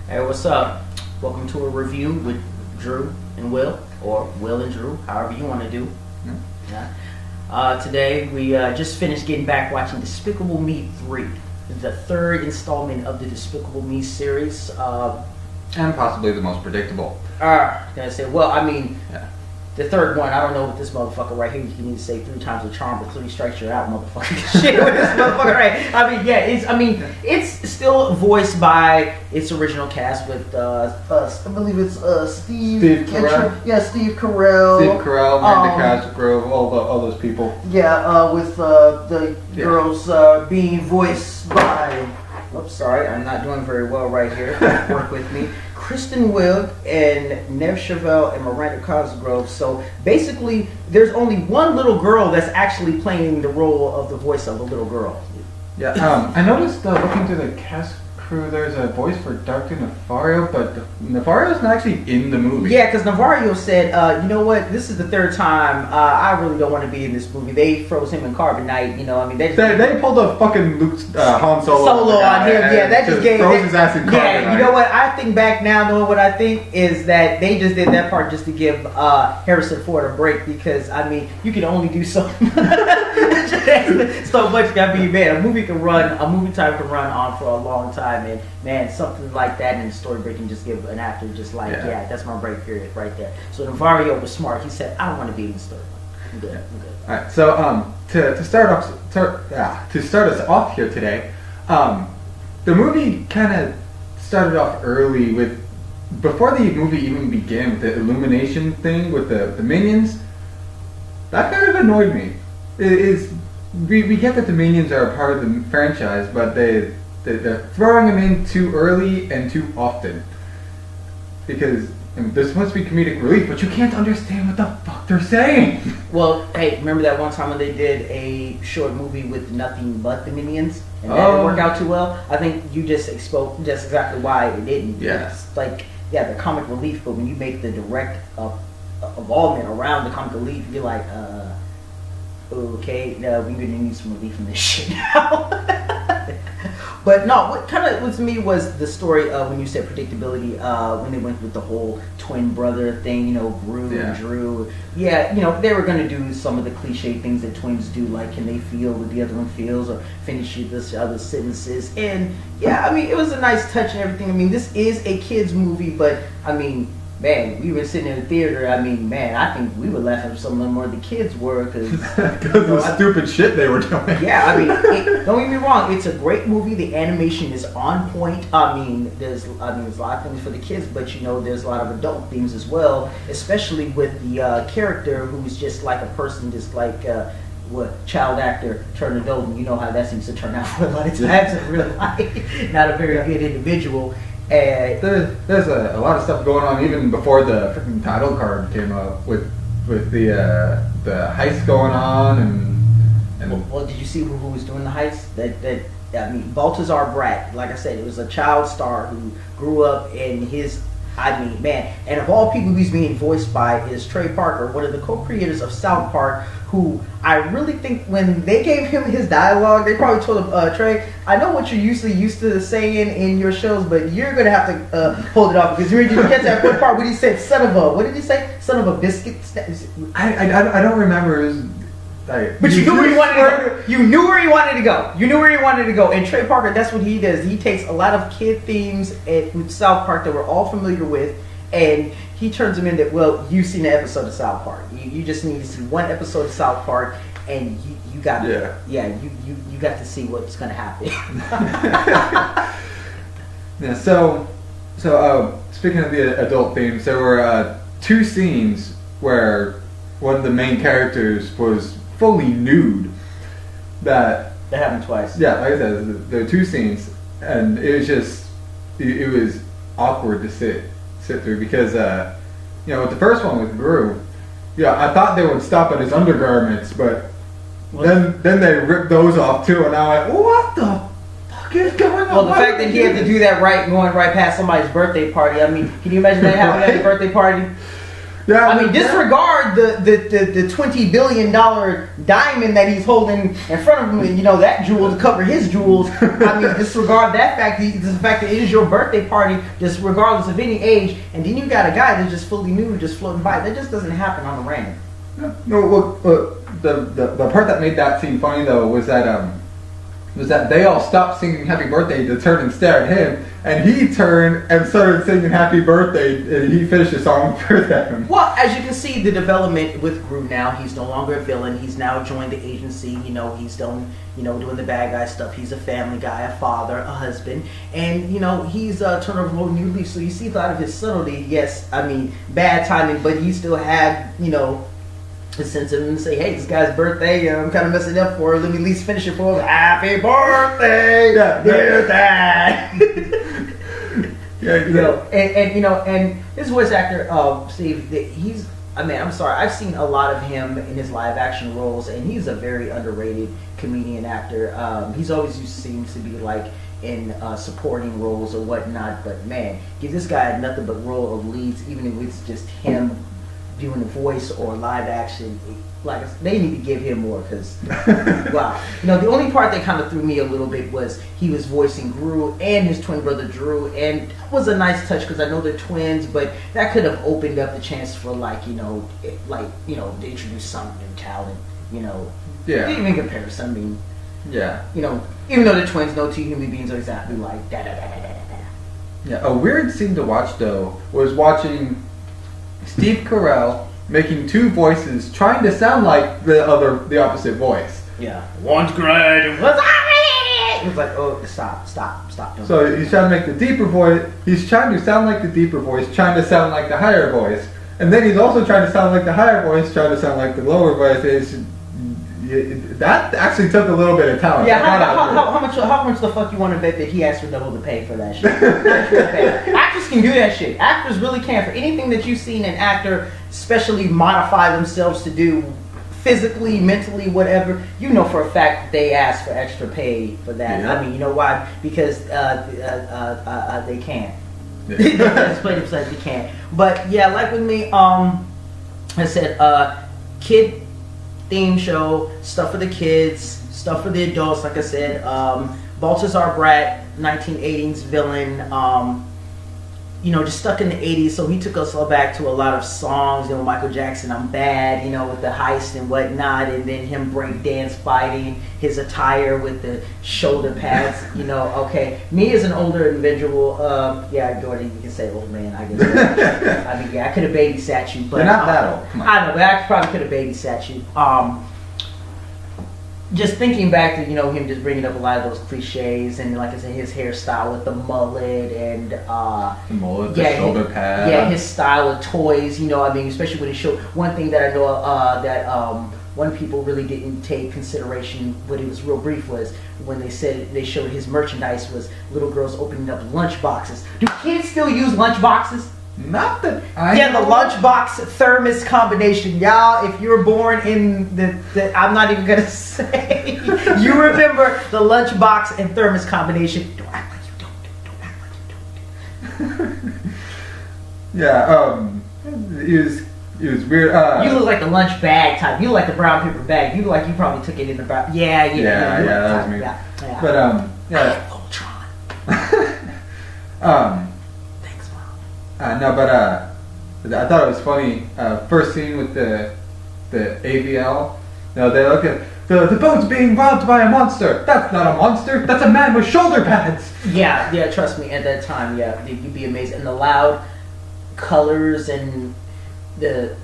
Hey, what's up? Welcome to a review with Drew and Will, or Will and Drew, however you want to do. Yeah. Today we just finished getting back watching Despicable Me 3, the third installment of the Despicable Me series. And possibly the most predictable. Gonna say, well, I mean, Yeah. the third one, I don't know what this motherfucker right here, you need to say 3 times the charm, but 3 strikes you're out, motherfucker. Shit with this motherfucker, right? I mean, it's still voiced by its original cast with, I believe it's Steve Carell. Steve Carell. Steve Carell, Miranda Cosgrove, all those people. Yeah, with the girls being voiced by, oops, sorry, I'm not doing very well right here. Work with me. Kristen Wiig and Neve Chevelle and Miranda Cosgrove. So basically, there's only one little girl that's actually playing the role of the voice of a little girl. Yeah. I noticed looking through the cast crew, there's a voice for Dr. Nefario, but Nefario's not actually in the movie. Yeah, because Nefario said, you know what, this is the third time, I really don't want to be in this movie. They froze him in carbonite, you know, I mean, They pulled a fucking Luke Han Solo on him, yeah, that just gave froze his ass in carbonite. Yeah, you know what, I think back now, knowing what I think is that they just did that part just to give Harrison Ford a break, because, I mean, you can only do so much, I mean, man, a movie time can run on for a long time. And man, something like that in the story break can just give an actor just like, yeah that's my break period right there. So Nefario was smart. He said, I don't want to be in the story. I'm good. All right. So to start us off here today, the movie kind of started off early with, before the movie even began, with the illumination thing with the minions. That kind of annoyed me. We get that the minions are a part of the franchise, but they're throwing them in too early and too often. Because they're supposed to be comedic relief, but you can't understand what the fuck they're saying. Well, hey, remember that one time when they did a short movie with nothing but the minions? And that didn't work out too well? I think you just exposed just exactly why it didn't. Yeah. It's like, the comic relief, but when you make the direct involvement around the comic relief, you're like, okay, no, we're gonna need some relief from this shit now. But no, what kind of with me was the story of when you said predictability, when they went with the whole twin brother thing, you know, Gru and Drew. Yeah, you know, they were gonna do some of the cliche things that twins do, like can they feel what the other one feels, or finish this other sentences. And yeah, I mean, it was a nice touch and everything. I mean, this is a kids movie, but I mean, man, we were sitting in the theater. I mean, man, I think we were laughing at some of them more the kids were, because of the stupid shit they were doing. Yeah, I mean, don't get me wrong. It's a great movie. The animation is on point. I mean, there's a lot of things for the kids, but you know, there's a lot of adult themes as well. Especially with the character who's just like a person, just like child actor turned adult, and you know how that seems to turn out for a lot of times in real life. Not a very good individual. There's a lot of stuff going on even before the freaking title card came up with the heist going on and well, did you see who was doing the heist? I mean, Baltazar Bratt, like I said, it was a child star who grew up in his. I mean, man, and of all people he's being voiced by is Trey Parker, one of the co-creators of South Park, who I really think when they gave him his dialogue, they probably told him, Trey, I know what you're usually used to saying in your shows, but you're going to have to hold it off, because you get to that one part when he said, what did he say? Son of a biscuit? I don't remember. But you knew where he wanted to go. You knew where he wanted to go. And Trey Parker, that's what he does. He takes a lot of kid themes with South Park that we're all familiar with, and he turns them into, well, you've seen an episode of South Park. You just need to see one episode of South Park, and you got you got to see what's going to happen. Yeah. So speaking of the adult themes, there were 2 scenes where one of the main characters was fully nude. That happened twice. Yeah, like I said, there were 2 scenes, and it was just it was awkward to sit through, because you know, with the first one with Gru, I thought they would stop at his undergarments, but then they ripped those off too, and I went, what the fuck is going on? Well, the fact that he had to do that going right past somebody's birthday party, I mean, can you imagine that happening at a birthday party? Yeah, I mean, disregard the $20 billion diamond that he's holding in front of him, and that jewel to cover his jewels. I mean, disregard that fact. The fact that it is your birthday party, just regardless of any age, and then you got a guy that's just fully nude, just floating by. That just doesn't happen on a random. No, well, the part that made that scene funny though was that they all stopped singing Happy Birthday to turn and stare at him, and he turned and started singing Happy Birthday, and he finished the song for them. Well, as you can see, the development with Gru now, he's no longer a villain. He's now joined the agency. He's done, doing the bad guy stuff. He's a family guy, a father, a husband, and he's turned over a whole new leaf. So you see a lot of his subtlety. Yes, I mean, bad timing, but he still had, a sense of him to say, hey, this guy's birthday, I'm kind of messing up for him. Let me at least finish it for him. Happy birthday, dear Dad. And his voice actor, Steve, I'm sorry, I've seen a lot of him in his live action roles, and he's a very underrated comedian actor. He's always seems to be like in supporting roles or whatnot, but man, give this guy nothing but role of leads, even if it's just him doing the voice or live action. Like, they need to give him more, because wow. The only part that kind of threw me a little bit was he was voicing Gru and his twin brother Drew, and that was a nice touch because I know they're twins, but that could have opened up the chance for to introduce some new talent. Yeah. Even in comparison, I mean, yeah. Even though they're twins, no two human beings are exactly like da da da da da da. Yeah. A weird scene to watch though was watching Steve Carell making two voices, trying to sound like the opposite voice. Yeah. Once great, it was like, oh, stop. So he's trying to make the deeper voice. He's trying to sound like the deeper voice, trying to sound like the higher voice, and then he's also trying to sound like the higher voice, trying to sound like the lower voice. That actually took a little bit of talent. Yeah, how much the fuck you want to bet that he asked for double the pay for that shit? Actors can do that shit. Actors really can. For anything that you've seen an actor specially modify themselves to do, physically, mentally, whatever, for a fact they ask for extra pay for that. Yeah. I mean, you know why? Because they can't. Let's play themselves, they can't. But yeah, like with me, I said, kid theme show, stuff for the kids, stuff for the adults. Like I said, Balthazar Brat, 1980s villain, just stuck in the 80s, so he took us all back to a lot of songs, Michael Jackson, I'm Bad, with the heist and whatnot, and then him break dance fighting, his attire with the shoulder pads, okay. Me as an older individual, Jordan, you can say old man, I guess. I mean, I could have babysat you, but you're not that old. I know, but I probably could have babysat you. Just thinking back to him just bringing up a lot of those cliches, and like I said, his hairstyle with the mullet and the mullet, the shoulder pad, his style of toys. Especially when he showed one thing that I know that one people really didn't take consideration, but it was real brief, was when they showed his merchandise was little girls opening up lunch boxes. Do kids still use lunch boxes? Not that the lunchbox thermos combination. Y'all, if you were born in the I'm not even gonna say you remember the lunchbox and thermos combination. Don't act like you don't. Don't act like you don't. Yeah, it was weird. You look like the lunch bag type. You look like the brown paper bag. You look like you probably took it in the brown. Yeah, that was me. Yeah. But Ultron. No, but I thought it was funny. First scene with the AVL. They look at the boat's being robbed by a monster. That's not a monster. That's a man with shoulder pads. Yeah. Trust me. At that time, you'd be amazed. And the loud colors and the.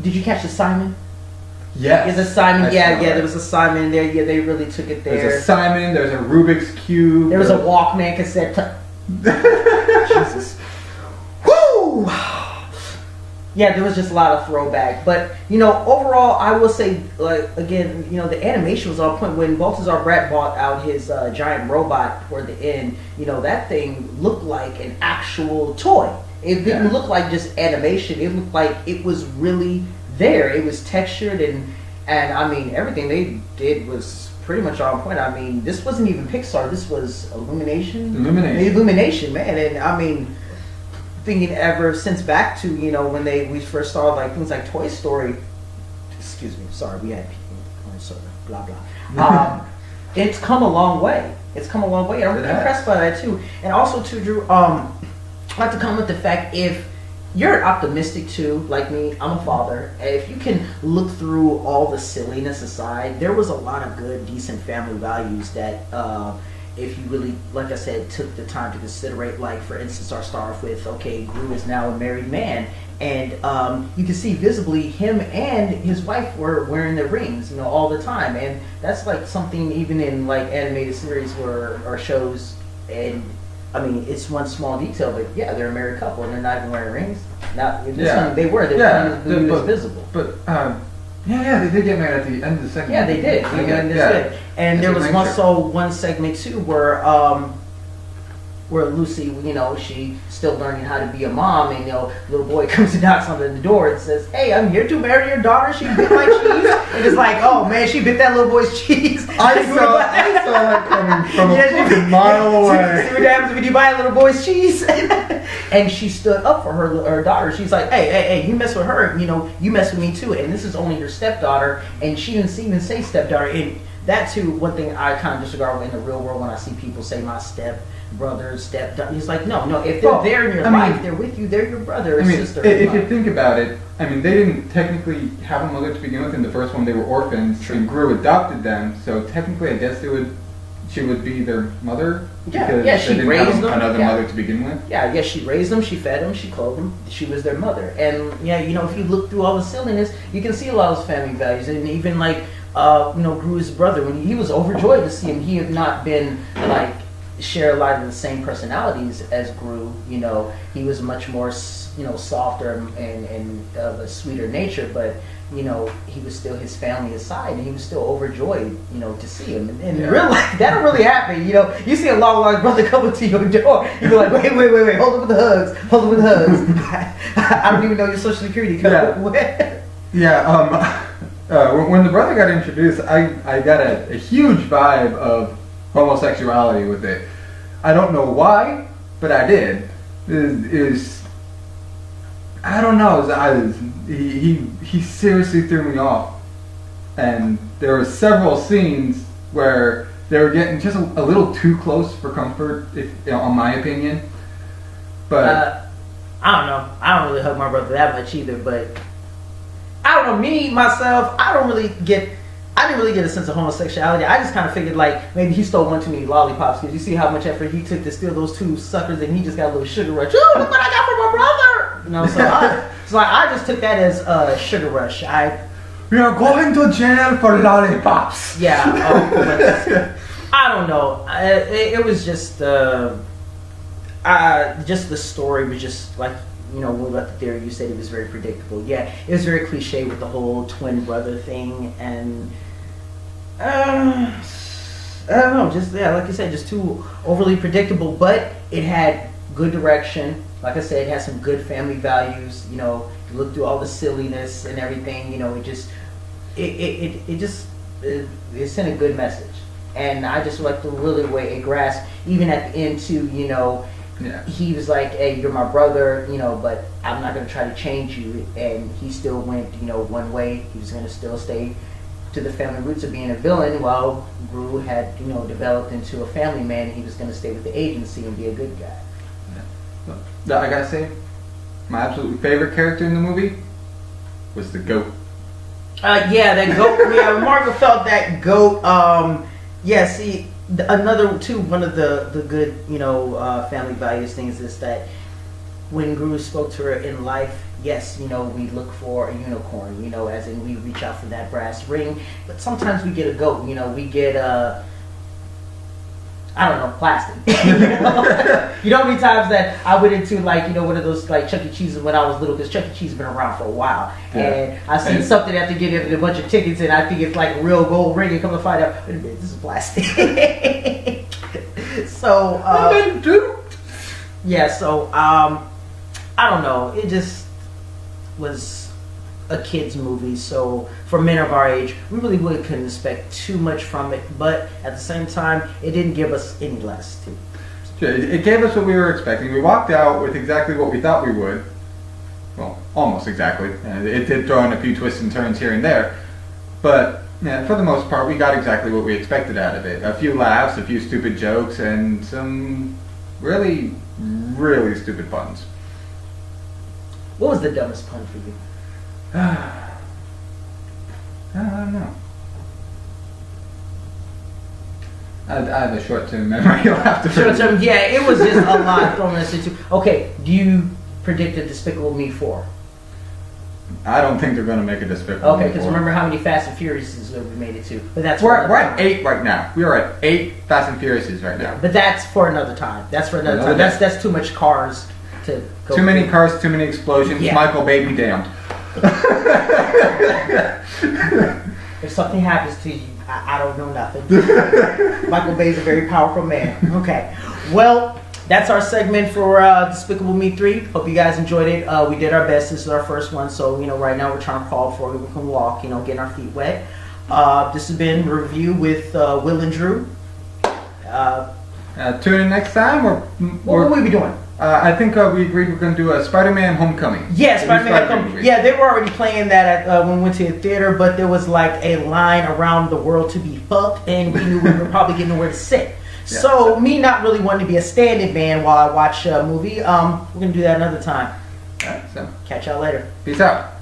Did you catch the Simon? Yes. There's a Simon. There was a Simon in there. Yeah, they really took it there. There's a Simon. There's a Rubik's Cube. There was a Walkman cassette. Jesus. Woo! Yeah, there was just a lot of throwback. But, overall, I will say, again, the animation was on point. When Balthazar Brat bought out his giant robot toward the end, that thing looked like an actual toy. It didn't look like just animation. It looked like it was really there. It was textured, and I mean, everything they did was pretty much on point. I mean, this wasn't even Pixar. This was Illumination, man. And I mean, thinking ever since back to, when we first started like things like Toy Story. Excuse me, sorry, we had people on soda, blah blah. It's come a long way. I'm really impressed by that too. And also too, Drew, I'd like to come with the fact, if you're optimistic too, like me, I'm a father. If you can look through all the silliness aside, there was a lot of good, decent family values that, if you really, like I said, took the time to consider it. Like, for instance, I'll start off with, okay, Gru is now a married man. And you can see visibly him and his wife were wearing their rings, all the time. And that's like something even in like animated series or shows. And I mean, it's one small detail, but yeah, they're a married couple and they're not even wearing rings. Now, this one, they were. It was visible. But they did get married at the end of the second. Yeah, they did. And there was one segment too where Lucy, she still learning how to be a mom, and little boy comes and knocks on the door and says, "Hey, I'm here to marry your daughter. She bit my cheese." And it's like, oh man, she bit that little boy's cheese. I saw that coming from a mile away. See what happens when you buy a little boy's cheese? And she stood up for her daughter. She's like, hey, you mess with her, you mess with me too. And this is only her stepdaughter, and she didn't even say stepdaughter. And that too, one thing I kind of disregard in the real world when I see people say my stepbrother, stepdaughter. He's like, no, if they're there in your life, they're with you, they're your brother or sister. If you think about it, they didn't technically have a mother to begin with. In the first one, they were orphans. True. And Gru adopted them, so technically, I guess she would be their mother. Yeah, she raised them. Another mother to begin with. Yeah, she raised them, she fed them, she clothed them. She was their mother. And if you look through all the silliness, you can see a lot of those family values. And even like, Gru's brother, when he was overjoyed to see him, he had not been like share a lot of the same personalities as Gru. He was much more, softer and of a sweeter nature, but he was still his family aside, and he was still overjoyed, to see him. And real life, that don't really happen. You see a long brother coming to your door, you be like, wait, hold up with the hugs. I don't even know your social security code. When the brother got introduced, I got a huge vibe of homosexuality with it. I don't know why, but I did. I don't know. He seriously threw me off, and there were several scenes where they were getting just a little too close for comfort, in my opinion. But I don't know. I don't really hug my brother that much either. But I don't know. Me myself, I didn't really get a sense of homosexuality. I just kind of figured like maybe he stole one too many lollipops, because you see how much effort he took to steal those two suckers, and he just got a little sugar rush. Oh, look what I got from my brother! So I just took that as a sugar rush. We are going to jail for lollipops. Yeah. I don't know. It was just the story was just like, when we left the theory, you said it was very predictable. Yeah, it was very cliche with the whole twin brother thing, and I don't know, just like you said, just too overly predictable. But it had good direction. Like I said, it had some good family values. You look through all the silliness and everything. It sent a good message, and I just like the really way it grasped. Even at the end too, he was like, "Hey, you're my brother, but I'm not going to try to change you." And he still went, one way. He was going to still stay to the family roots of being a villain, while Gru had, developed into a family man. And he was going to stay with the agency and be a good guy. Yeah. I gotta say, my absolute favorite character in the movie was the goat. That goat. Yeah, Margaret felt that goat. See. One of the good, family values things is that when Gru spoke to her in life, yes, we look for a unicorn, as in we reach out for that brass ring, but sometimes we get a goat, we get plastic. How many times that I went into one of those like Chuck E. Cheese when I was little, because Chuck E. Cheese has been around for a while, and I seen something after getting a bunch of tickets, and I think it's like a real gold ring, and come to find out, wait a minute, this is plastic. So I've been duped. Yeah, so I don't know. It just was a kid's movie, so for men of our age, we really couldn't expect too much from it. But at the same time, it didn't give us any less to It gave us what we were expecting. We walked out with exactly what we thought we would. Well, almost exactly. It did throw in a few twists and turns here and there. But yeah, for the most part, we got exactly what we expected out of it. A few laughs, a few stupid jokes, and some really, really stupid puns. What was the dumbest pun for you? I don't know. I have a short-term memory. You'll have to Short-term, yeah, it was just a lot thrown in into. Okay, do you predict a Despicable Me 4? I don't think they're going to make a Despicable Me 4. Okay, because remember how many Fast and Furiouses we made it to. But that's we're at 8 right now. We are at 8 Fast and Furiouses right now. Yeah, but that's for another time. That's for another time. That's too much cars to go. Too many cars, too many explosions. Yeah. Michael, baby, damned. If something happens to you, I don't know nothing. Michael Bay's a very powerful man. Okay. Well, that's our segment for Despicable Me 3. Hope you guys enjoyed it. We did our best. This is our first one. So, right now we're trying to crawl before we can walk, getting our feet wet. This has been a review with Will and Drew. Tune in next time. What will we be doing? I think we agreed we're going to do a Spider-Man Homecoming. Yeah, Spider-Man Homecoming. Yeah, they were already playing that when we went to the theater, but there was like a line around the world to be fucked, and we knew we were probably getting nowhere to sit. Yeah. So, me not really wanting to be a stand-in man while I watch a movie, we're going to do that another time. All right, so catch y'all later. Peace out.